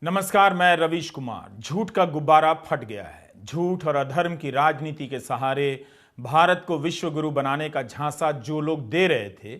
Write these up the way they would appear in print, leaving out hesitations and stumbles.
नमस्कार, मैं रवीश कुमार। झूठ का गुब्बारा फट गया है। झूठ और अधर्म की राजनीति के सहारे भारत को विश्व गुरु बनाने का झांसा जो लोग दे रहे थे,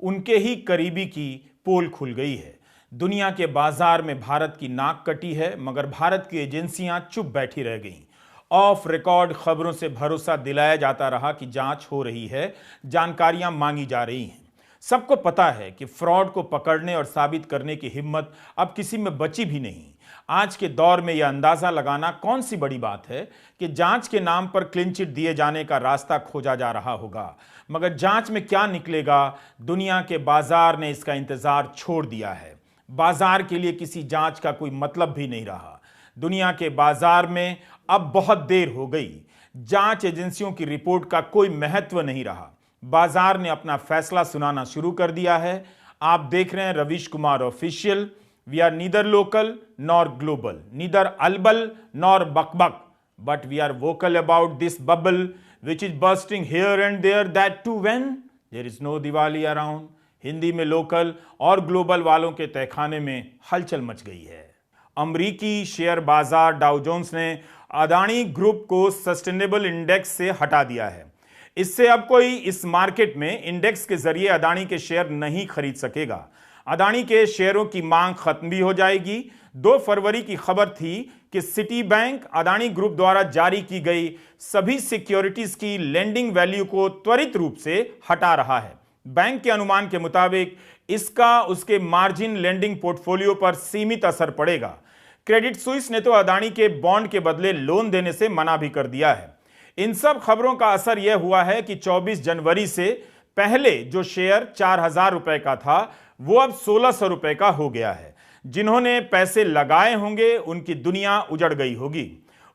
उनके ही करीबी की पोल खुल गई है। दुनिया के बाजार में भारत की नाक कटी है, मगर भारत की एजेंसियां चुप बैठी रह गईं। ऑफ रिकॉर्ड खबरों से भरोसा दिलाया जाता रहा कि जांच हो रही है, जानकारियां मांगी जा रही हैं। सबको पता है कि फ्रॉड को पकड़ने और साबित करने की हिम्मत अब किसी में बची भी नहीं। आज के दौर में यह अंदाजा लगाना कौन सी बड़ी बात है कि जांच के नाम पर क्लीन चिट दिए जाने का रास्ता खोजा जा रहा होगा, मगर जांच में क्या निकलेगा, दुनिया के बाजार ने इसका इंतजार छोड़ दिया है। बाजार के लिए किसी जांच का कोई मतलब भी नहीं रहा। दुनिया के बाजार में अब बहुत देर हो गई। जांच एजेंसियों की रिपोर्ट का कोई महत्व नहीं रहा। बाजार ने अपना फैसला सुनाना शुरू कर दिया है। आप देख रहे हैं Ravish Kumar official. We are neither local nor global, neither अलबल नॉर बकबक, but we are vocal about this bubble which is bursting here and there, that too when there is no Diwali around. Hindi में लोकल और ग्लोबल वालों के तहखाने में हलचल much गई है। अमरीकी शेयर बाजार डाउ जोन्स ने अदानी ग्रुप को सस्टेनेबल इंडेक्स से हटा दिया है। इससे अब कोई इस मार्केट में इंडेक्स के जरिए अदानी के शेयर नहीं खरीद सकेगा। अदानी के शेयरों की मांग खत्म भी हो जाएगी। 2 फरवरी की खबर थी कि सिटी बैंक अदानी ग्रुप द्वारा जारी की गई सभी सिक्योरिटीज की लेंडिंग वैल्यू को त्वरित रूप से हटा रहा है। बैंक के अनुमान के मुताबिक इसका उसके मार्जिन लेंडिंग पोर्टफोलियो पर सीमित असर पड़ेगा। क्रेडिट स्विस ने तो अदानी के बॉन्ड के बदले लोन देने से मना भी कर दिया है। इन सब खबरों का असर यह हुआ है कि 24 जनवरी से पहले जो शेयर 4,000 रुपए का था, वो अब 1,600 रुपए का हो गया है। जिन्होंने पैसे लगाए होंगे उनकी दुनिया उजड़ गई होगी।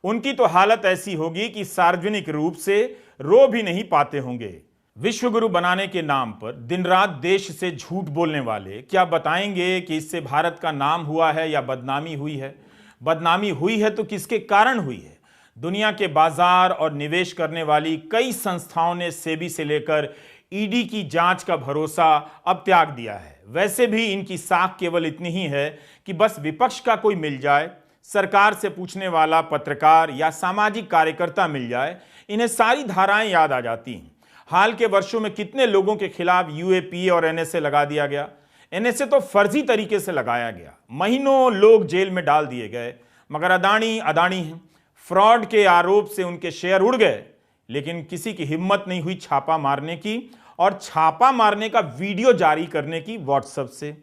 उनकी तो हालत ऐसी होगी कि सार्वजनिक रूप से रो भी नहीं पाते होंगे। विश्वगुरु बनाने के नाम पर दिन रात देश से झूठ बोलने वाले क्या बताएंगे कि इससे भारत का नाम हुआ है या बदनामी हुई है? बदनामी हुई है तो किसके कारण हुई है? दुनिया के बाजार और निवेश करने वाली कई संस्थाओं ने सेबी से लेकर ईडी की जांच का भरोसा अब त्याग दिया है। वैसे भी इनकी साख केवल इतनी ही है कि बस विपक्ष का कोई मिल जाए, सरकार से पूछने वाला पत्रकार या सामाजिक कार्यकर्ता मिल जाए, इन्हें सारी धाराएं याद आ जाती हैं। हाल के वर्षों में कितने लोगों के खिलाफ यूएपीए और एनएसए लगा दिया गया। एनएसए तो फर्जी तरीके से लगाया गया, महीनों लोग जेल में डाल दिए गए, मगर अदानी अदानी हैं। फ्रॉड के आरोप से उनके शेयर उड़ गए, लेकिन किसी की हिम्मत नहीं हुई छापा मारने की, और छापा मारने का वीडियो जारी करने की व्हाट्सएप से।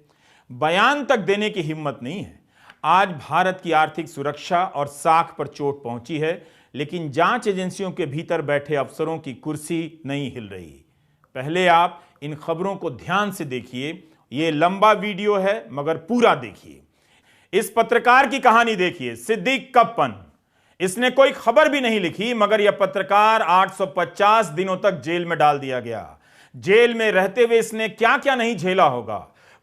बयान तक देने की हिम्मत नहीं है। आज भारत की आर्थिक सुरक्षा और साख पर चोट पहुंची है, लेकिन जांच एजेंसियों के भीतर बैठे अफसरों की कुर्सी नहीं हिल रही। पहले आप इन खबरों को ध्यान से देखिए। यह लंबा वीडियो है, मगर पूरा देखिए। इस पत्रकार की कहानी देखिए, सिद्दीक कप्पन। इसने कोई खबर भी नहीं लिखी, मगर यह पत्रकार 850 दिनों तक जेल में डाल दिया गया। जेल में रहते हुए इसने क्या क्या नहीं झेला होगा।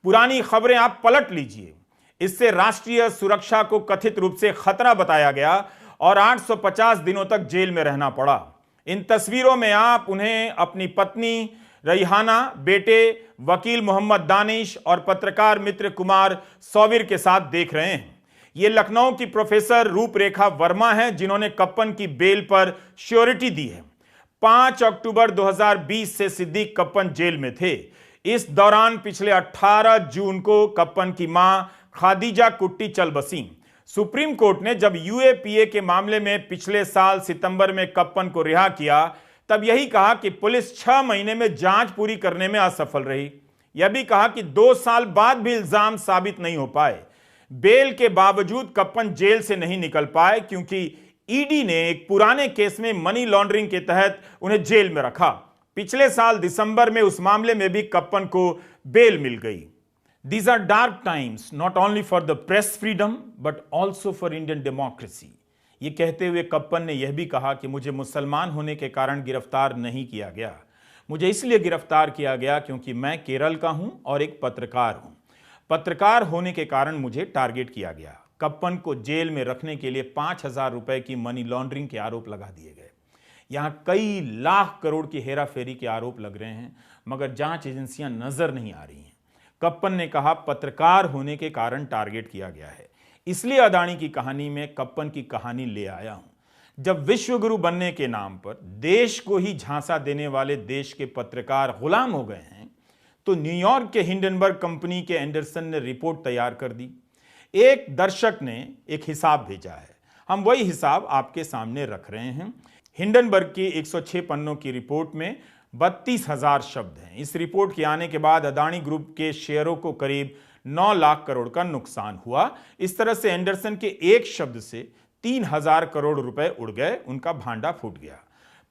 पुरानी खबरें आप पलट लीजिए। इससे राष्ट्रीय सुरक्षा को कथित रूप से खतरा बताया गया और 850 दिनों तक जेल में रहना पड़ा। इन तस्वीरों में आप उन्हें अपनी पत्नी रैहाना, बेटे वकील मोहम्मद दानिश और पत्रकार मित्र कुमार सौवीर के साथ देख रहे हैं। ये लखनऊ की प्रोफेसर रूपरेखा वर्मा हैं, जिन्होंने कप्पन की बेल पर श्योरिटी दी है। 5 अक्टूबर 2020 से सिद्दीक कप्पन जेल में थे। इस दौरान पिछले 18 जून को कप्पन की मां खादीजा कुट्टी चल बसी। सुप्रीम कोर्ट ने जब यूएपीए के मामले में पिछले साल सितंबर में कप्पन को रिहा किया, तब यही कहा कि पुलिस 6 महीने में जांच पूरी करने में असफल रही। यह भी कहा कि 2 साल बाद भी इल्जाम साबित नहीं हो पाए। बेल के बावजूद कप्पन जेल से नहीं निकल पाए, क्योंकि ईडी ने एक पुराने केस में मनी लॉन्ड्रिंग के तहत उन्हें जेल में रखा। पिछले साल दिसंबर में उस मामले में भी कप्पन को बेल मिल गई। These are dark times not only for the press freedom but also for Indian democracy। ये कहते हुए कप्पन ने यह भी कहा कि मुझे मुसलमान होने के कारण गिरफ्तार नहीं किया गया। मुझे इसलिए गिरफ्तार किया गया क्योंकि मैं केरल का हूं और एक पत्रकार हूं। पत्रकार होने के कारण मुझे टारगेट किया गया। कप्पन को जेल में रखने के लिए 5,000 रुपए की मनी लॉन्ड्रिंग के आरोप लगा दिए गए। यहां कई लाख करोड़ की हेराफेरी के आरोप लग रहे हैं, मगर जांच एजेंसियां नजर नहीं आ रही हैं। कप्पन ने कहा पत्रकार होने के कारण टारगेट किया गया है। इसलिए अदानी की कहानी में कप्पन की कहानी ले आया हूं। जब विश्वगुरु बनने के नाम पर देश को ही झांसा देने वाले देश के पत्रकार गुलाम हो गए हैं, तो न्यूयॉर्क के हिंडनबर्ग कंपनी के एंडरसन ने रिपोर्ट तैयार कर दी। एक दर्शक ने एक हिसाब भेजा है, हम वही हिसाब आपके सामने रख रहे हैं। हिंडनबर्ग की 106 पन्नों की रिपोर्ट में 32,000 शब्द हैं। इस रिपोर्ट के आने के बाद अदानी ग्रुप के शेयरों को करीब 9 लाख करोड़ का नुकसान हुआ। इस तरह से एंडरसन के एक शब्द से 3,000 करोड़ रुपए उड़ गए, उनका भांडा फूट गया।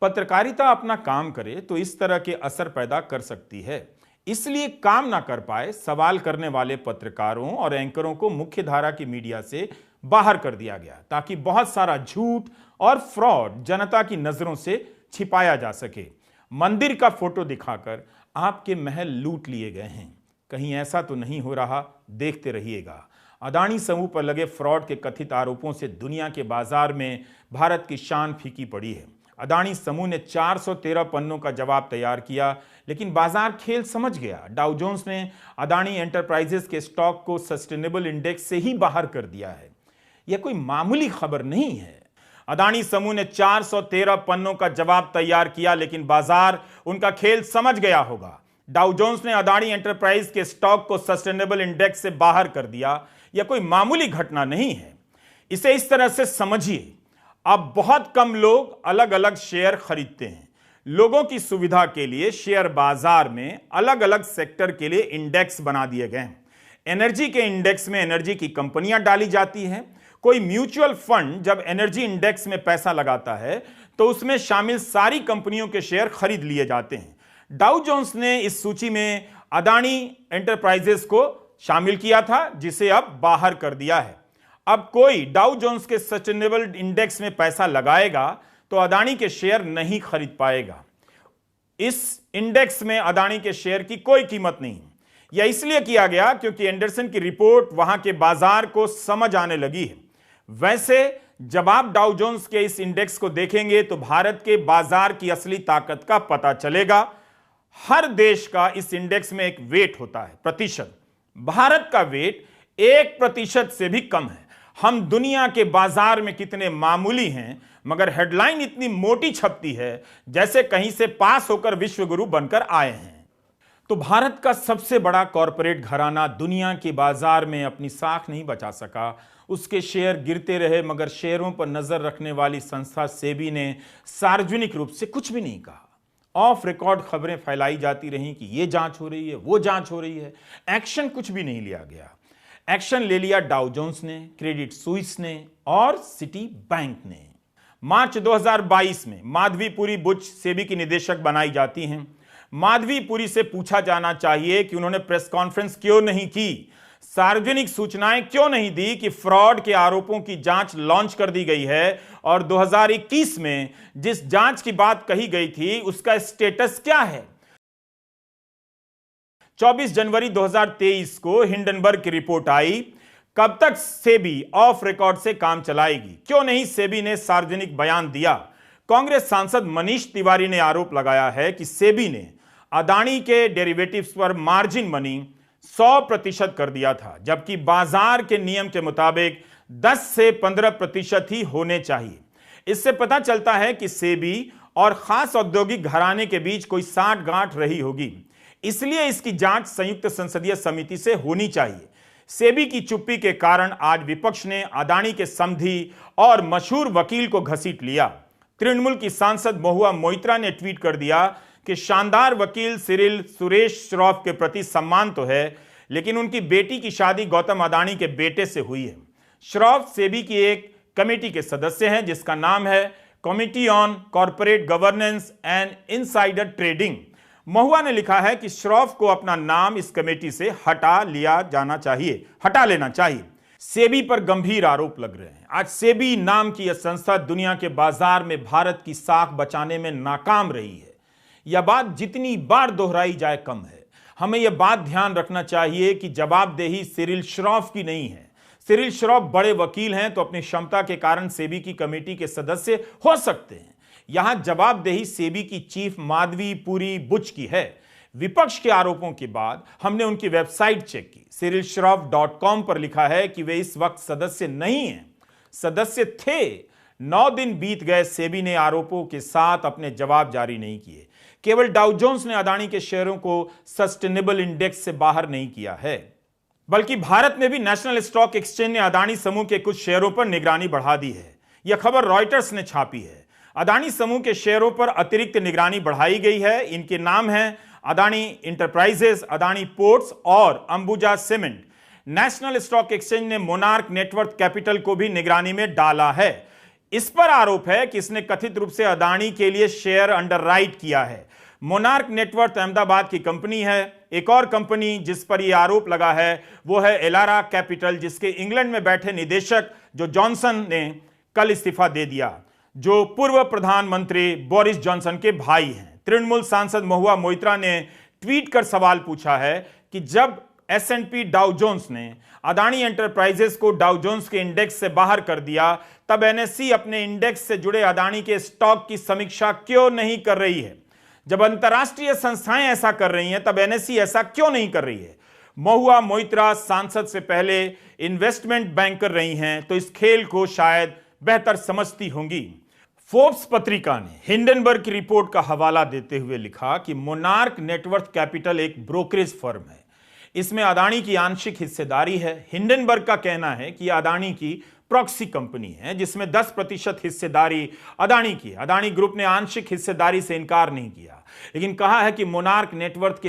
पत्रकारिता अपना काम करे तो इस तरह के असर पैदा कर सकती है। इसलिए काम ना कर पाए सवाल करने वाले पत्रकारों और एंकरों को मुख्यधारा की मीडिया से बाहर कर दिया गया, ताकि बहुत सारा झूठ और फ्रॉड जनता की नजरों से छिपाया जा सके। मंदिर का फोटो दिखाकर आपके महल लूट लिए गए हैं। कहीं ऐसा तो नहीं हो रहा, देखते रहिएगा। अदानी समूह पर लगे फ्रॉड के कथित आरोपों से दुनिया के बाजार में भारत की शान फीकी पड़ी है। अदानी समूह ने 413 पन्नों का जवाब तैयार किया, लेकिन बाजार खेल समझ गया। डाउ जोन्स ने अदानी एंटरप्राइजेस के स्टॉक को सस्टेनेबल इंडेक्स से ही बाहर कर दिया है। यह कोई मामूली खबर नहीं है। अदानी समूह ने 413 पन्नों का जवाब तैयार किया, लेकिन बाजार उनका खेल समझ गया होगा। डाउ जोन्स ने अदानी एंटरप्राइज के स्टॉक को सस्टेनेबल इंडेक्स से बाहर कर दिया। यह कोई मामूली घटना नहीं है। इसे इस तरह से समझिए, अब बहुत कम लोग अलग अलग शेयर खरीदते हैं। लोगों की सुविधा के लिए शेयर बाजार में अलग अलग सेक्टर के लिए इंडेक्स बना दिए गए हैं। एनर्जी के इंडेक्स में एनर्जी की कंपनियां डाली जाती हैं। कोई म्यूचुअल फंड जब एनर्जी इंडेक्स में पैसा लगाता है तो उसमें शामिल सारी कंपनियों के शेयर खरीद लिए जाते हैं। डाउ जोन्स ने इस सूची में अदानी एंटरप्राइजेस को शामिल किया था, जिसे अब बाहर कर दिया है। अब कोई डाउ जोन्स के सस्टेनेबल इंडेक्स में पैसा लगाएगा तो अदानी के शेयर नहीं खरीद पाएगा। इस इंडेक्स में अदानी के शेयर की कोई कीमत नहीं। यह इसलिए किया गया क्योंकि एंडरसन की रिपोर्ट वहां के बाजार को समझ आने लगी है। वैसे जब आप डाउ जोन्स के इस इंडेक्स को देखेंगे तो भारत के बाजार की असली ताकत का पता चलेगा। हर देश का इस इंडेक्स में एक वेट होता है, प्रतिशत। भारत का वेट 1% से भी कम है। हम दुनिया के बाजार में कितने मामूली हैं, मगर हेडलाइन इतनी मोटी छपती है जैसे कहीं से पास होकर विश्वगुरु बनकर आए हैं। तो भारत का सबसे बड़ा कॉरपोरेट घराना दुनिया के बाजार में अपनी साख नहीं बचा सका। उसके शेयर गिरते रहे, मगर शेयरों पर नजर रखने वाली संस्था सेबी ने सार्वजनिक रूप से कुछ भी नहीं कहा। ऑफ रिकॉर्ड खबरें फैलाई जाती रहीं कि ये जांच हो रही है, वो जांच हो रही है। एक्शन कुछ भी नहीं लिया गया। एक्शन ले लिया डाउ जोन्स ने, क्रेडिट स्विस ने और सिटी बैंक ने। मार्च 2022 में माधवीपुरी बुच सेबी की निदेशक बनाई जाती हैं। माधवीपुरी से पूछा जाना चाहिए कि उन्होंने प्रेस कॉन्फ्रेंस क्यों नहीं की, सार्वजनिक सूचनाएं क्यों नहीं दी कि फ्रॉड के आरोपों की जांच लॉन्च कर दी गई है और 2021 में जिस जांच की बात कही गई थी उसका स्टेटस क्या है। 24 जनवरी 2023 को हिंडनबर्ग की रिपोर्ट आई। कब तक सेबी ऑफ रिकॉर्ड से काम चलाएगी? क्यों नहीं सेबी ने सार्वजनिक बयान दिया? कांग्रेस सांसद मनीष तिवारी ने आरोप लगाया है कि सेबी ने अदानी के डेरिवेटिव्स पर मार्जिन मनी 100% कर दिया था, जबकि बाजार के नियम के मुताबिक 10 से 15% ही होने चाहिए। इससे पता चलता है कि सेबी और खास औद्योगिक घराने के बीच कोई साठगांठ रही होगी। इसलिए इसकी जांच संयुक्त संसदीय समिति से होनी चाहिए। सेबी की चुप्पी के कारण आज विपक्ष ने अदानी के समधी और मशहूर वकील को घसीट लिया। तृणमूल की सांसद महुआ मोइत्रा ने ट्वीट कर दिया कि शानदार वकील सिरिल सुरेश श्रॉफ के प्रति सम्मान तो है, लेकिन उनकी बेटी की शादी गौतम अदानी के बेटे से हुई है। श्रॉफ सेबी की एक कमेटी के सदस्य हैं जिसका नाम है committee on corporate governance and insider trading. Mahua ने लिखा है कि श्रॉफ को अपना नाम इस कमेटी से हटा लेना चाहिए। सेबी पर गंभीर आरोप लग रहे हैं। आज सेबी नाम की यह संस्था दुनिया के बाजार में भारत की साख बचाने में नाकाम रही है। यह बात जितनी बार दोहराई जाए कम है। हमें यह बात ध्यान रखना चाहिए कि जवाबदेही सिरिल श्रॉफ की नहीं है। सिरिल श्रॉफ बड़े वकील हैं तो अपनी क्षमता के कारण सेबी की कमेटी के सदस्य हो सकते हैं। यहां जवाबदेही सेबी की चीफ माधवीपुरी बुच की है। विपक्ष के आरोपों के बाद हमने उनकी वेबसाइट चेक की। cyrilshroff.com पर लिखा है कि वे इस वक्त सदस्य नहीं हैं, सदस्य थे। 9 दिन बीत गए, सेबी ने आरोपों के साथ अपने जवाब जारी नहीं किए। केवल डाउ जोन्स ने अदानी के शेयरों को सस्टेनेबल इंडेक्स से बाहर नहीं किया है, बल्कि भारत में भी नेशनल स्टॉक एक्सचेंज ने अदानी समूह के कुछ शेयरों पर निगरानी बढ़ा दी है। यह खबर रॉयटर्स ने छापी है। अदानी समूह के शेयरों पर अतिरिक्त निगरानी बढ़ाई गई है। इनके नाम हैं अदानी इंटरप्राइजेस, अदानी पोर्ट्स और Ambuja cement. National stock exchange ने मोनार्क नेटवर्थ कैपिटल को भी निगरानी में डाला है। इस पर आरोप है कि इसने कथित रूप से अदानी के लिए शेयर अंडरराइट किया है। मोनार्क नेटवर्थ अहमदाबाद की कंपनी है। एक और कंपनी जिस पर यह आरोप लगा है वो है एलारा कैपिटल, जिसके इंग्लैंड में बैठे निदेशक जो जॉनसन ने कल इस्तीफा दे दिया, जो पूर्व प्रधानमंत्री बोरिस जॉनसन के भाई हैं। तृणमूल सांसद महुआ मोइत्रा ने ट्वीट कर सवाल पूछा है कि जब S&P डाउ जोन्स ने अदानी एंटरप्राइजेस को डाउ जोन्स के इंडेक्स से बाहर कर दिया, तब NSE अपने इंडेक्स से जुड़े अदानी के स्टॉक की समीक्षा क्यों नहीं कर रही है? जब अंतरराष्ट्रीय संस्थाएं ऐसा कर रही हैं, तब NSE ऐसा क्यों नहीं कर रही है? महुआ मोइत्रा सांसद से पहले इन्वेस्टमेंट बैंकर रही हैं, तो इस खेल को शायद बेहतर समझती होंगी। फोर्ब्स पत्रिका ने हिंडनबर्ग की रिपोर्ट का हवाला देते हुए लिखा कि मोनार्क नेटवर्थ कैपिटल एक ब्रोकरेज फर्म है। इसमें अदानी की आंशिक हिस्सेदारी है। हिंडनबर्ग का कहना है कि अदानी की प्रॉक्सी कंपनी है, जिसमें 10% हिस्सेदारी अदानी की है। अदानी ग्रुप ने आंशिक हिस्सेदारी से इनकार नहीं किया, लेकिन कहा है कि मोनार्क नेटवर्थ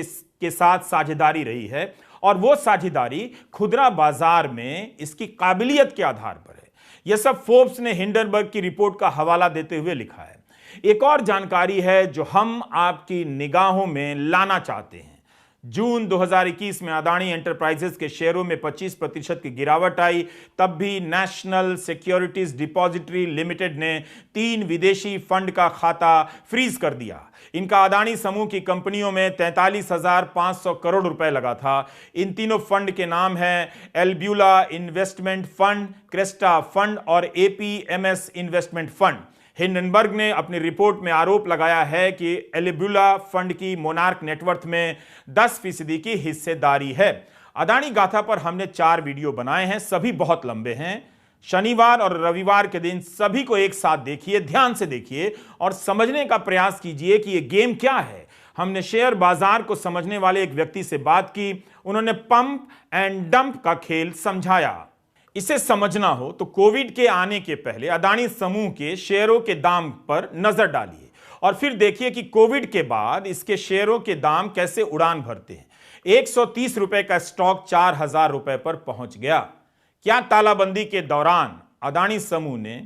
के साथ साझेदारी रही है और वो साझेदारी खुदरा बाजार में इसकी काबिलियत के आधार पर है। यह सब फोर्ब्स ने हिंडनबर्ग की रिपोर्ट का हवाला देते हुए लिखा है। एक और जानकारी है जो हम आपकी निगाहों में लाना चाहते हैं। जून 2021 में अदानी एंटरप्राइजेस के शेयरों में 25% की गिरावट आई। तब भी नेशनल सिक्योरिटीज डिपॉजिटरी लिमिटेड ने 3 विदेशी फंड का खाता फ्रीज कर दिया। इनका अदानी समूह की कंपनियों में 43,500 करोड़ रुपए लगा था। इन तीनों फंड के नाम हैं एल्ब्यूला इन्वेस्टमेंट फंड, क्रेस्टा फंड और APMS इन्वेस्टमेंट फंड। हिंडनबर्ग ने अपनी रिपोर्ट में आरोप लगाया है कि एल्ब्यूला फंड की मोनार्क नेटवर्थ में 10% की हिस्सेदारी है। अदानी गाथा पर हमने 4 वीडियो बनाए हैं, सभी बहुत लंबे हैं। शनिवार और रविवार के दिन सभी को एक साथ देखिए, ध्यान से देखिए और समझने का प्रयास कीजिए कि यह गेम क्या है। हमने शेयर बाजार को समझने वाले एक व्यक्ति से बात की, उन्होंने पंप एंड डंप का खेल समझाया। इसे समझना हो तो कोविड के आने के पहले अदानी समूह के शेयरों के दाम पर नजर डालिए और फिर देखिए कि कोविड के बाद इसके शेयरों के दाम कैसे उड़ान भरते हैं। 130 रुपए का स्टॉक 4,000 रुपए पर पहुंच गया। क्या तालाबंदी के दौरान अदानी समूह ने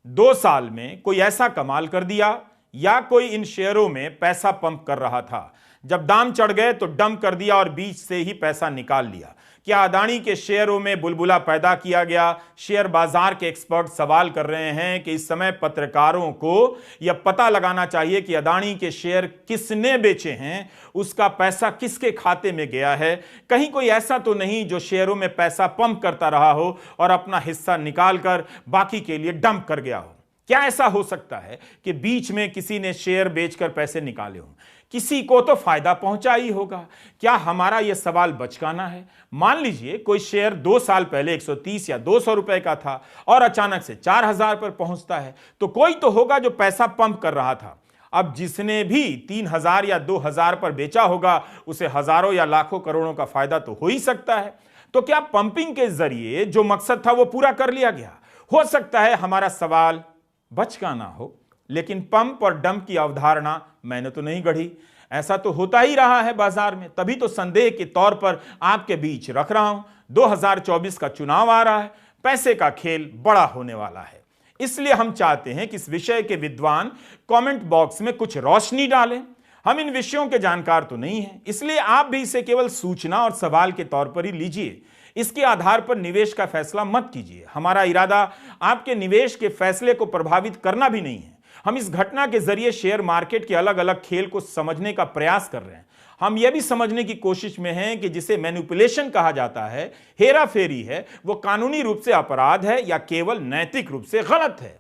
2 साल में कोई ऐसा कमाल कर दिया, या कोई इन शेयरों में पैसा पंप कर रहा था? जब दाम चढ़ गए तो डंप कर दिया और बीच से ही पैसा निकाल लिया। क्या अदानी के शेयरों में बुलबुला पैदा किया गया? शेयर बाजार के एक्सपर्ट सवाल कर रहे हैं कि इस समय पत्रकारों को यह पता लगाना चाहिए कि अदानी के शेयर किसने बेचे हैं, उसका पैसा किसके खाते में गया है। कहीं कोई ऐसा तो नहीं जो शेयरों में पैसा पंप करता रहा हो और अपना हिस्सा निकालकर बाकी के लिए डंप कर गया हो। क्या ऐसा हो सकता है कि बीच में किसी ने शेयर बेचकर पैसे निकाले हों? किसी को तो फायदा पहुंचा ही होगा। क्या हमारा यह सवाल बचकाना है? मान लीजिए कोई शेयर 2 साल पहले 130 या 200 रुपए का था और अचानक से 4,000 पर पहुंचता है, तो कोई तो होगा जो पैसा पंप कर रहा था। अब जिसने भी 3,000 या 2,000 पर बेचा होगा, उसे हजारों या लाखों करोड़ों का फायदा तो हो ही सकता है। तो क्या पंपिंग के जरिए जो मकसद था वो पूरा कर लिया गया? हो सकता है हमारा सवाल बचकाना हो, लेकिन पंप और डंप की अवधारणा मैंने तो नहीं गढ़ी। ऐसा तो होता ही रहा है बाजार में, तभी तो संदेह के तौर पर आपके बीच रख रहा हूं। 2024 का चुनाव आ रहा है, पैसे का खेल बड़ा होने वाला है। इसलिए हम चाहते हैं कि इस विषय के विद्वान कमेंट बॉक्स में कुछ रोशनी डालें। हम इन विषयों के जानकार तो नहीं हैं, इसलिए आप भी इसे केवल सूचना और सवाल के तौर पर ही लीजिए। इसके आधार पर निवेश का फैसला मत कीजिए। हमारा इरादा आपके निवेश के फैसले को प्रभावित करना भी नहीं है। हम इस घटना के जरिए शेयर मार्केट के अलग अलग खेल को समझने का प्रयास कर रहे हैं। हम यह भी समझने की कोशिश में हैं कि जिसे मैनिपुलेशन कहा जाता है, हेरा फेरी है, वो कानूनी रूप से अपराध है या केवल नैतिक रूप से गलत है।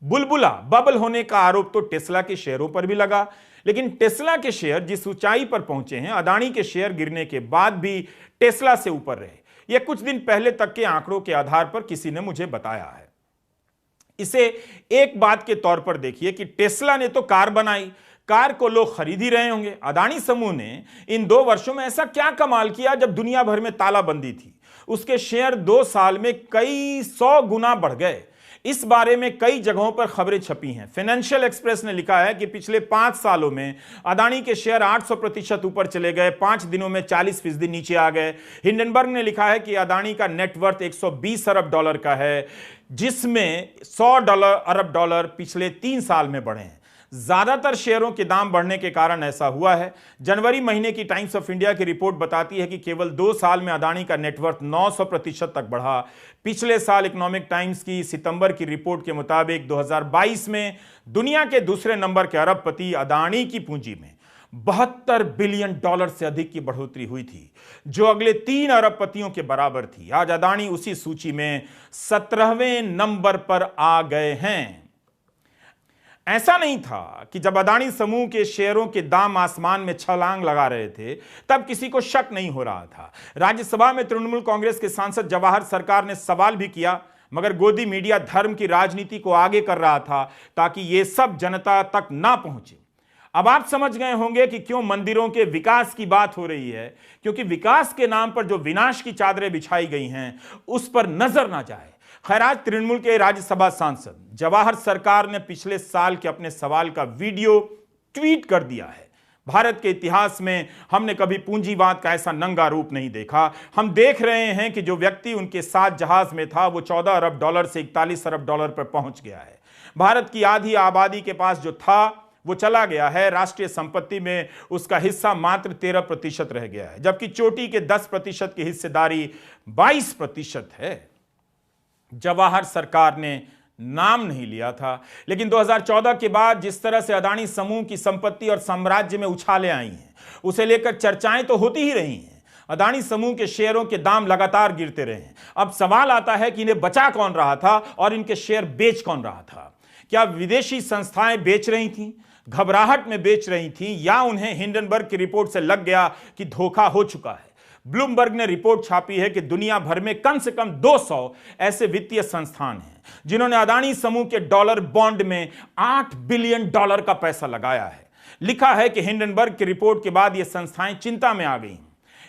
बुलबुला बबल होने का आरोप तो टेस्ला के शेयरों पर भी लगा, लेकिन टेस्ला के शेयर जिस ऊंचाई पर पहुंचे हैं, अदानी के शेयर गिरने के बाद भी टेस्ला से ऊपर रहे। यह कुछ दिन पहले तक के आंकड़ों के आधार पर किसी ने मुझे बताया है। इसे एक बात के तौर पर देखिए कि टेस्ला ने तो कार बनाई, कार को लोग खरीद ही रहे होंगे। अदानी समूह ने इन 2 वर्षों में ऐसा क्या कमाल किया जब दुनिया भर में तालाबंदी थी? उसके शेयर 2 साल में कई 100 गुना बढ़ गए। इस बारे में कई जगहों पर खबरें छपी हैं। फाइनेंशियल एक्सप्रेस ने लिखा है कि पिछले 5 सालों में अदानी के शेयर 800% ऊपर चले गए, 5 दिनों में 40% नीचे आ गए। हिंडनबर्ग ने लिखा है कि अदानी का नेटवर्थ 120 अरब डॉलर का है, जिसमें 100 अरब डॉलर पिछले 3 साल में बढ़े हैं। ज्यादातर शेयरों के दाम बढ़ने के कारण ऐसा हुआ है। जनवरी महीने की टाइम्स ऑफ इंडिया की रिपोर्ट बताती है कि केवल 2 साल में अदानी का नेटवर्थ 900% तक बढ़ा। पिछले साल इकोनॉमिक टाइम्स की सितंबर की रिपोर्ट के मुताबिक 2022 में दुनिया के दूसरे नंबर के अरबपति अदानी की पूंजी में 72 बिलियन डॉलर से अधिक की बढ़ोतरी हुई थी, जो अगले 3 अरबपतियों के बराबर थी। आज अदानी उसी सूची में 17वें नंबर पर आ गए हैं। ऐसा नहीं था कि जब अदानी समूह के शेयरों के दाम आसमान में छलांग लगा रहे थे तब किसी को शक नहीं हो रहा था। राज्यसभा में तृणमूल कांग्रेस के सांसद जवाहर सरकार ने सवाल भी किया, मगर गोदी मीडिया धर्म की राजनीति को आगे कर रहा था ताकि यह सब जनता तक ना पहुंचे। अब आप समझ गए होंगे कि क्यों मंदिरों के विकास की बात हो रही है, क्योंकि विकास के नाम पर जो विनाश की चादरें बिछाई गई हैं उस पर नजर ना जाए। खैर, आज तृणमूल के राज्यसभा सांसद जवाहर सरकार ने पिछले साल के अपने सवाल का वीडियो ट्वीट कर दिया है। भारत के इतिहास में हमने कभी पूंजीवाद का ऐसा नंगा रूप नहीं देखा। हम देख रहे हैं कि जो व्यक्ति उनके साथ जहाज में था वो 14 अरब डॉलर से 41 अरब डॉलर पर पहुंच गया है। भारत की आधी आबादी के पास जो था वो चला गया है। राष्ट्रीय संपत्ति में उसका हिस्सा मात्र 13% रह गया है, जबकि चोटी के 10% की हिस्सेदारी 22% है। जवाहर सरकार ने नाम नहीं लिया था, लेकिन 2014 के बाद जिस तरह से अदानी समूह की संपत्ति और साम्राज्य में उछालें आई हैं, उसे लेकर चर्चाएं तो होती ही रही हैं। अदानी समूह के शेयरों के दाम लगातार गिरते रहे हैं। अब सवाल आता है कि इन्हें बचा कौन रहा था और इनके शेयर बेच कौन रहा था? क्या विदेशी संस्थाएं बेच रही थीं, घबराहट में बेच रही थीं, या उन्हें हिंडनबर्ग की रिपोर्ट से लग गया कि धोखा हो चुका है? ब्लूमबर्ग ने रिपोर्ट छापी है कि दुनिया भर में कम से कम 200 ऐसे वित्तीय संस्थान हैं जिन्होंने अदानी समूह के डॉलर बॉन्ड में 8 बिलियन डॉलर का पैसा लगाया है। लिखा है कि हिंडनबर्ग की रिपोर्ट के बाद ये संस्थाएं चिंता में आ गई।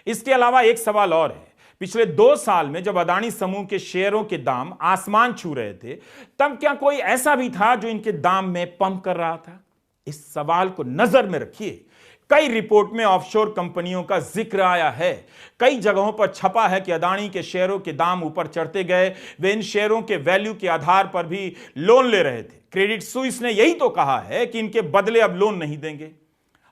इसके अलावा एक सवाल और है। पिछले 2 साल में जब अदानी समूह के शेयरों के दाम आसमान छू रहे थे, तब क्या कोई ऐसा भी था जो इनके दाम में पंप कर रहा था? इस सवाल को नजर में रखिए। कई रिपोर्ट में ऑफशोर कंपनियों का जिक्र आया है। कई जगहों पर छपा है कि अदानी के शेयरों के दाम ऊपर चढ़ते गए। वे इन शेयरों के वैल्यू के आधार पर भी लोन ले रहे थे। क्रेडिट स्विस ने यही तो कहा है कि इनके बदले अब लोन नहीं देंगे।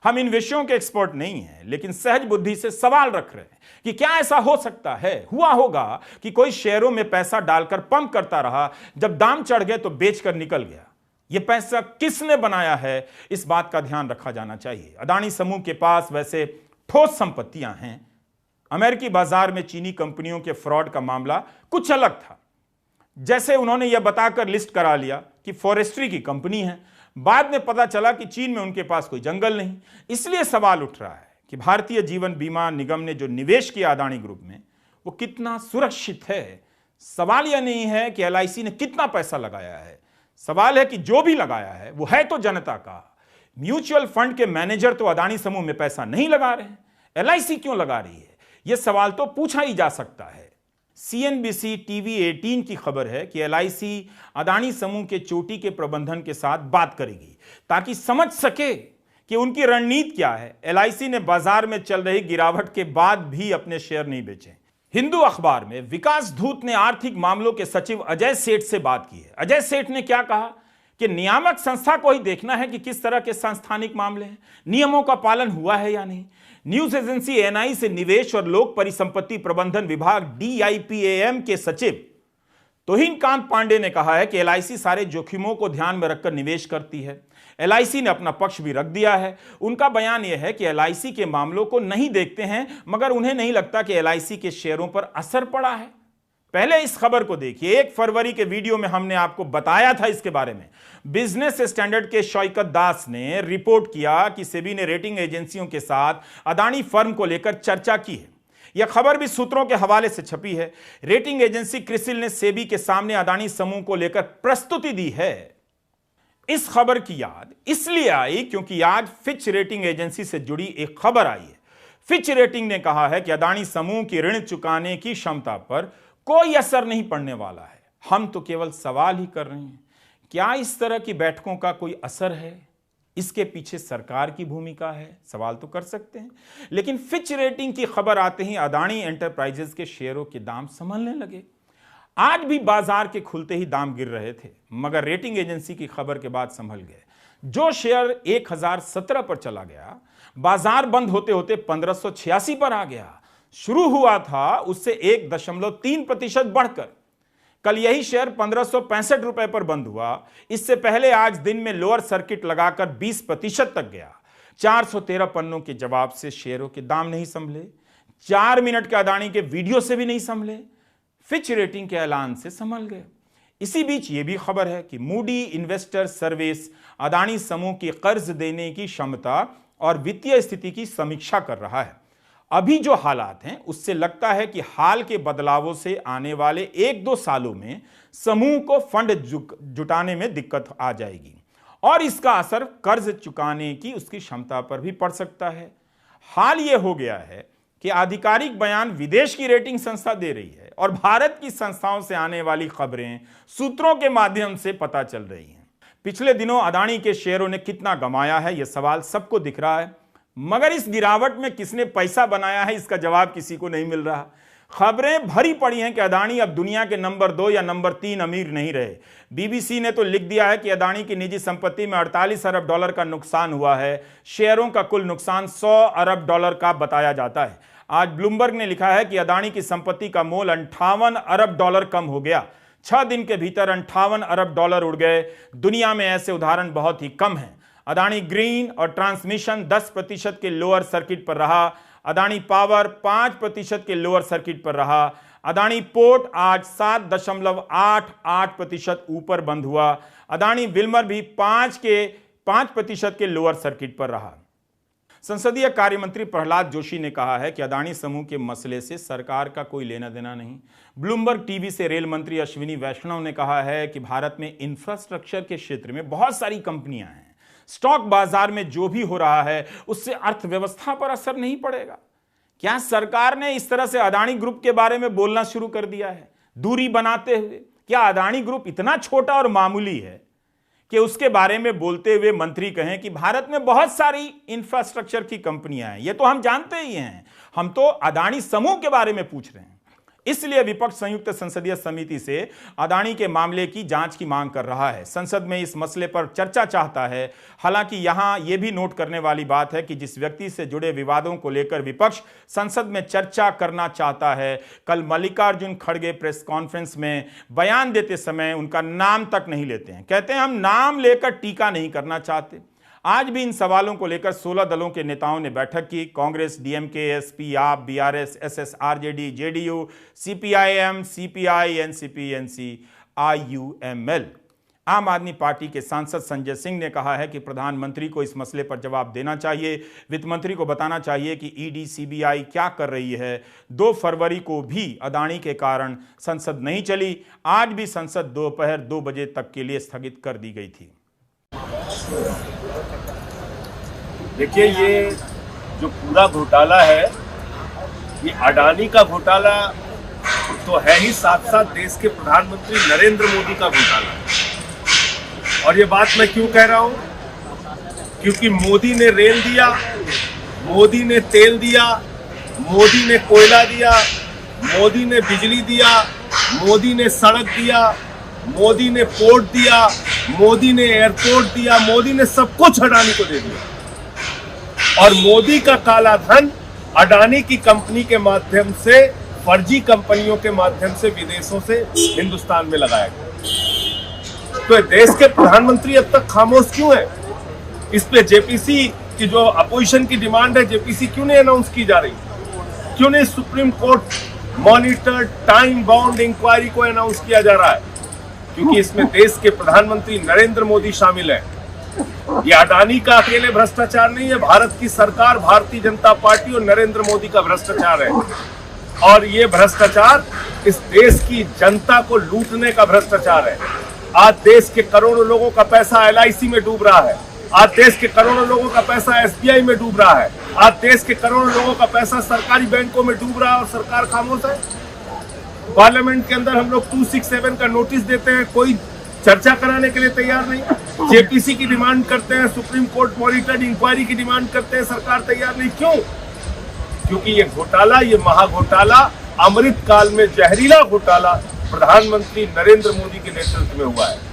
हम इन विषयों के एक्सपर्ट नहीं हैं, लेकिन सहज बुद्धि से सवाल रख रहे हैं कि क्या ऐसा हो सकता है? हुआ होगा कि कोई शेयरों में पैसा डालकर पंप करता रहा, जब दाम चढ़ गए तो बेचकर निकल गया। यह पैसा किसने बनाया है, इस बात का ध्यान रखा जाना चाहिए। अदानी समूह के पास वैसे ठोस संपत्तियां हैं। अमेरिकी बाजार में चीनी कंपनियों के फ्रॉड का मामला कुछ अलग था। जैसे उन्होंने यह बताकर लिस्ट करा लिया कि फॉरेस्ट्री की कंपनी है, बाद में पता चला कि चीन में उनके पास कोई जंगल नहीं। इसलिए सवाल उठ रहा है कि भारतीय जीवन बीमा निगम ने जो निवेश किया अदानी ग्रुप में, वो कितना सुरक्षित है। सवाल यह नहीं है कि LIC ने कितना पैसा लगाया है, सवाल है कि जो भी लगाया है वो है तो जनता का। म्यूचुअल फंड के मैनेजर तो अदानी समूह में पैसा नहीं लगा रहे हैं, LIC क्यों लगा रही है? यह सवाल तो पूछा ही जा सकता है। CNBC TV 18 की खबर है कि LIC अदानी समूह के चोटी के प्रबंधन के साथ बात करेगी ताकि समझ सके कि उनकी रणनीति क्या है। LIC ने बाजार में चल रही गिरावट के बाद भी अपने शेयर नहीं बेचे। हिंदू अखबार में विकास दूत ने आर्थिक मामलों के सचिव अजय सेठ से बात की है। अजय सेठ ने क्या कहा कि नियामक संस्था को ही देखना है कि किस तरह के संस्थानिक मामले हैं, नियमों का पालन हुआ है या नहीं। न्यूज एजेंसी NI से निवेश और लोक परिसंपत्ति प्रबंधन विभाग DIPAM के सचिव तोहिन कांत पांडे ने कहा है कि LIC सारे जोखिमों को ध्यान में रखकर निवेश करती है। LIC ने अपना पक्ष भी रख दिया है। उनका बयान यह है कि LIC के मामलों को नहीं देखते हैं, मगर उन्हें नहीं लगता कि LIC के शेयरों पर असर पड़ा है। पहले इस खबर को देखिए। 1 फरवरी के वीडियो में हमने आपको बताया था इसके बारे में। बिजनेस स्टैंडर्ड के शौकत दास ने रिपोर्ट किया कि सेबी ने रेटिंग एजेंसियों के साथ अदानी फर्म को लेकर चर्चा की है। यह खबर भी सूत्रों के हवाले से छपी है। रेटिंग एजेंसी क्रिसिल ने सेबी के सामने अदानी समूह को लेकर प्रस्तुति दी है। इस खबर की याद इसलिए आई क्योंकि आज फिच रेटिंग एजेंसी से जुड़ी एक खबर आई है। फिच रेटिंग ने कहा है कि अदानी समूह की ऋण चुकाने की क्षमता पर कोई असर नहीं पड़ने वाला है। हम तो केवल सवाल ही कर रहे हैं, क्या इस तरह की बैठकों का कोई असर है? इसके पीछे सरकार की भूमिका है? सवाल तो कर सकते हैं। लेकिन फिच रेटिंग की खबर आते ही अदानी एंटरप्राइजेज के शेयरों के दाम संभलने लगे। आज भी बाजार के खुलते ही दाम गिर रहे थे, मगर रेटिंग एजेंसी की खबर के बाद संभल गए। जो शेयर 1017 पर चला गया, बाजार बंद होते होते 1586 पर आ गया। शुरू हुआ था उससे 1.3% बढ़कर। कल यही शेयर 1565 रुपए पर बंद हुआ। इससे पहले आज दिन में लोअर सर्किट लगाकर 20% तक गया। 413 पन्नों के जवाब से शेयरों के दाम नहीं संभले, 4 मिनट के अदानी के वीडियो से भी नहीं संभले, फिच रेटिंग के ऐलान से संभल गए। इसी बीच यह भी खबर है कि मूडी इन्वेस्टर सर्विस अदानी समूह की कर्ज देने की क्षमता और वित्तीय स्थिति की समीक्षा कर रहा है। अभी जो हालात हैं उससे लगता है कि हाल के बदलावों से आने वाले 1-2 सालों में समूह को फंड जुटाने में दिक्कत आ जाएगी और इसका असर कर्ज चुकाने की उसकी क्षमता पर भी पड़ सकता है। हाल यह हो गया है कि आधिकारिक बयान विदेश की रेटिंग संस्था दे रही है और भारत की संस्थाओं से आने वाली खबरें सूत्रों के माध्यम से पता चल रही हैं। पिछले दिनों अदानी के शेयरों ने कितना गंवाया है यह सवाल सबको दिख रहा है, मगर इस गिरावट में किसने पैसा बनाया है इसका जवाब किसी को नहीं मिल रहा। खबरें भरी पड़ी हैं कि अदानी अब दुनिया के नंबर 2 या नंबर 3 अमीर नहीं रहे। बीबीसी ने तो लिख दिया है कि अदानी की निजी संपत्ति में 48 अरब डॉलर का नुकसान हुआ है। शेयरों का कुल नुकसान 100 अरब डॉलर का बताया जाता है। आज ब्लूमबर्ग ने लिखा है कि अदानी की संपत्ति का मोल 58 अरब डॉलर कम हो गया। 6 दिन के भीतर 58 अरब डॉलर उड़ गए। दुनिया में ऐसे उदाहरण बहुत ही कम हैं। अदानी ग्रीन और ट्रांसमिशन 10% के लोअर सर्किट पर रहा। अदानी पावर 5% के लोअर सर्किट पर रहा। अदानी पोर्ट आज 7.88% ऊपर बंद हुआ। अदानी विल्मर भी 5% के लोअर सर्किट पर रहा। संसदीय कार्य मंत्री प्रहलाद जोशी ने कहा है कि अदानी समूह के मसले से सरकार का कोई लेना देना नहीं। ब्लूमबर्ग टीवी से रेल मंत्री अश्विनी वैष्णव ने कहा है कि भारत में इंफ्रास्ट्रक्चर के क्षेत्र में बहुत सारी कंपनियां हैं। स्टॉक बाजार में जो भी हो रहा है उससे अर्थव्यवस्था पर असर नहीं पड़ेगा। क्या सरकार ने इस तरह से अदानी ग्रुप के बारे में बोलना शुरू कर दिया है दूरी बनाते हुए? क्या अदानी ग्रुप इतना छोटा और मामूली है कि उसके बारे में बोलते हुए मंत्री कहें कि भारत में बहुत सारी इंफ्रास्ट्रक्चर की कंपनियां हैं? ये तो हम जानते ही हैं, हम तो अदानी समूह के बारे में पूछ रहे हैं। इसलिए विपक्ष संयुक्त संसदीय समिति से अदानी के मामले की जांच की मांग कर रहा है। संसद में इस मसले पर चर्चा चाहता है। हालांकि यहां यह भी नोट करने वाली बात है कि जिस व्यक्ति से जुड़े विवादों को लेकर विपक्ष संसद में चर्चा करना चाहता है, कल मल्लिकार्जुन खड़गे प्रेस कॉन्फ्रेंस में बयान देते समय उनका नाम तक नहीं लेते हैं। कहते हैं हम नाम लेकर टीका नहीं करना चाहते। आज भी इन सवालों को लेकर 16 दलों के नेताओं ने बैठक की। कांग्रेस, डीएमके, एसपी, आप, BRS, SS, RJD, JDU, CPIM, CPI, NCP, NC, IUML. आम आदमी पार्टी के सांसद संजय सिंह ने कहा है कि प्रधानमंत्री को इस मसले पर जवाब देना चाहिए। वित्त मंत्री को बताना चाहिए कि ईडी, सीबीआई क्या कर रही है। 2 फरवरी को भी अदानी के कारण संसद नहीं चली। आज भी संसद दोपहर 2 बजे तक के लिए स्थगित कर दी गई थी। देखिए, ये जो पूरा घोटाला है ये अडानी का घोटाला तो है ही, साथ साथ देश के प्रधानमंत्री नरेंद्र मोदी का घोटाला है। और ये बात मैं क्यों कह रहा हूं? क्योंकि मोदी ने रेल दिया, मोदी ने तेल दिया, मोदी ने कोयला दिया, मोदी ने बिजली दिया, मोदी ने सड़क दिया, मोदी ने पोर्ट दिया, मोदी ने एयरपोर्ट दिया, मोदी ने सब कुछ अडानी को दे दिया। और मोदी का काला धन अडानी की कंपनी के माध्यम से, फर्जी कंपनियों के माध्यम से विदेशों से हिंदुस्तान में लगाया गया। तो देश के प्रधानमंत्री अब तक खामोश क्यों है? इस पे जेपीसी की जो अपोजिशन की डिमांड है, जेपीसी क्यों नहीं अनाउंस की जा रही? क्यों नहीं supreme court monitor time bound inquiry को अनाउंस किया जा रहा है, क्योंकि इसमें देश के प्रधानमंत्री नरेंद्र मोदी शामिल हैं। ये अडानी का अकेले भ्रष्टाचार नहीं है, भारत की सरकार, भारतीय जनता पार्टी और नरेंद्र मोदी का भ्रष्टाचार है। और ये भ्रष्टाचार इस देश की जनता को लूटने का भ्रष्टाचार है। आज देश के करोड़ों लोगों का पैसा LIC में डूब रहा है, आज देश के करोड़ों लोगों का पैसा SBI में डूब रहा है, आज देश के करोड़ों लोगों का पैसा सरकारी बैंकों में डूब रहा है और सरकार खामोश है। पार्लियामेंट के अंदर हम लोग 267 का नोटिस देते हैं, कोई चर्चा कराने के लिए तैयार नहीं। JPC की डिमांड करते हैं, सुप्रीम कोर्ट मॉनिटर्ड इंक्वायरी की डिमांड करते हैं, सरकार तैयार नहीं। क्यों? क्योंकि ये घोटाला, ये महाघोटाला, अमृत काल में जहरीला घोटाला प्रधानमंत्री नरेंद्र मोदी के नेतृत्व में हुआ है।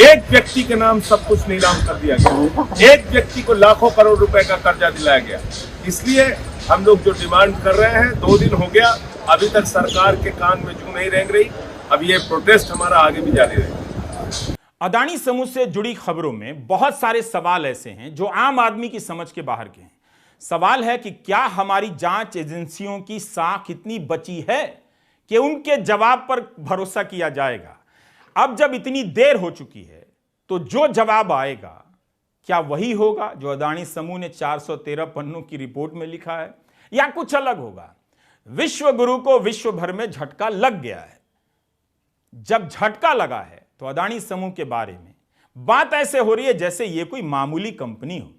एक व्यक्ति के नाम सब कुछ नीलाम कर दिया गया, एक व्यक्ति को लाखों करोड़ रुपए का कर्जा दिलाया गया। इसलिए हम लोग जो डिमांड कर रहे हैं, 2 दिन हो गया, अभी तक सरकार के कान में जू नहीं रेंग रही। अब ये प्रोटेस्ट हमारा आगे भी जारी रहेगा। अडानी समूह से जुड़ी खबरों में बहुत सारे सवाल ऐसे हैं जो आम आदमी की समझ के बाहर के हैं। सवाल है कि क्या हमारी जांच एजेंसियों की साख इतनी बची है कि उनके जवाब पर भरोसा किया जाएगा? अब जब इतनी देर हो चुकी है तो जो जवाब आएगा क्या वही होगा जो अडानी समूह ने 413 पन्नों की रिपोर्ट में लिखा है, या कुछ अलग होगा? विश्व गुरु को विश्व भर में झटका लग गया है। जब झटका लगा है तो अडानी समूह के बारे में बात ऐसे हो रही है जैसे यह कोई मामूली कंपनी हो।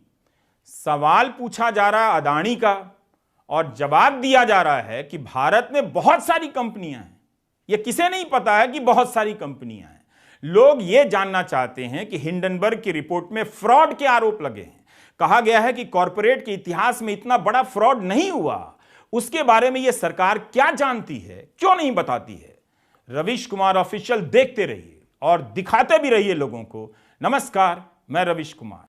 सवाल पूछा जा रहा है अडानी का और जवाब दिया जा रहा है कि भारत में बहुत सारी कंपनियां हैं। यह किसे नहीं पता है कि बहुत सारी कंपनियां हैं। लोग यह जानना चाहते हैं कि हिंडनबर्ग की रिपोर्ट में फ्रॉड के आरोप लगे हैं। कहा गया है कि कॉरपोरेट के इतिहास में इतना बड़ा फ्रॉड नहीं हुआ। उसके बारे में यह सरकार क्या जानती है, क्यों नहीं बताती है? रवीश कुमार ऑफिशियल देखते रहिए और दिखाते भी रहिए लोगों को। नमस्कार, मैं रवीश कुमार।